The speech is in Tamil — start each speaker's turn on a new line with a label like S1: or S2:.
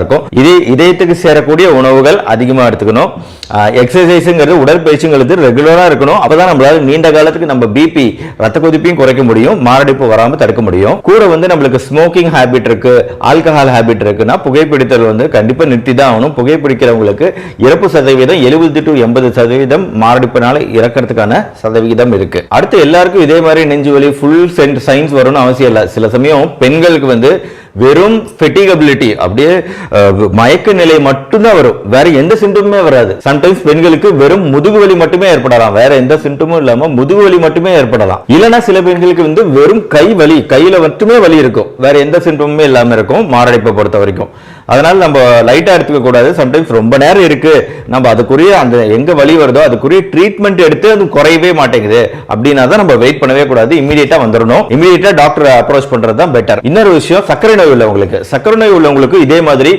S1: இருக்கும். இது இதயத்துக்கு சேரக்கூடிய உணவுகள் அதிகமா எடுத்துக்கணும். எக்ஸசைஸ்ங்கிறது உடற்பயிற்சிங்கிறது ரெகுலரா இருக்கணும். அப்பதான் நம்மளால நீண்ட காலத்துக்கு நம்ம பிபி ரத்த கொதிப்பையும் குறைக்க முடியும், மாரடைப்பு வராம தடுக்க முடியும். கூட நம்மளுக்கு ஸ்மோக்கிங் ஹேபிட் இருக்கு, ஆல்கஹால் ஹேபிட் இருக்குன்னா புகைப்பிடித்தல் கண்டிப்பா நிறுத்தி தான் ஆகணும். புகைப்பிடிக்கிறவங்களுக்கு இறப்பு சதவீதம் 70 to 80% மாரடைப்பினால இறக்கிறதுக்கான சதவீதம் இருக்கு. அடுத்து எல்லாருக்கும் இதே மாதிரி நெஞ்சு வலி ஃபுல் சைன்ஸ் வரும்னு அவசியம் இல்லை. சில சமயம் பெண்களுக்கு வெறும் ஃபெட்டிகபிலிட்டி, அப்படியே மயக்க நிலை மட்டும்தான் வரும், வேற எந்த சிம்டமுமே வராது. சம்டைம்ஸ் பெண்களுக்கு வெறும் முதுகு வலி மட்டுமே ஏற்படலாம், வேற எந்த சிம்டமும் இல்லாம முதுகு வலி மட்டுமே ஏற்படலாம். இல்லைன்னா சில பெண்களுக்கு வெறும் கை வலி, கையில மட்டுமே வலி இருக்கும், வேற எந்த சிம்டமுமே இல்லாம இருக்கும் மாரடைப்பை பொறுத்த வரைக்கும். அதனால நம்ம லைட்டா எடுத்துக்க கூடாது. சம்டைம்ஸ் ரொம்ப நேரம் இருக்கு, நம்ம அதுக்குரிய அந்த எங்க வலி வருதோ அதுக்குரிய ட்ரீட்மெண்ட் எடுத்து அது குறையவே மாட்டேங்குது அப்படின்னா தான் நம்ம வெயிட் பண்ணவே கூடாது, இமீடியட்டா வந்துடணும். இமீடியட்டா டாக்டர் அப்ரோச் பண்றது தான் பெட்டர். இன்னொரு விஷயம், சர்க்கரை நோய் உள்ளவங்களுக்கு இதே மாதிரி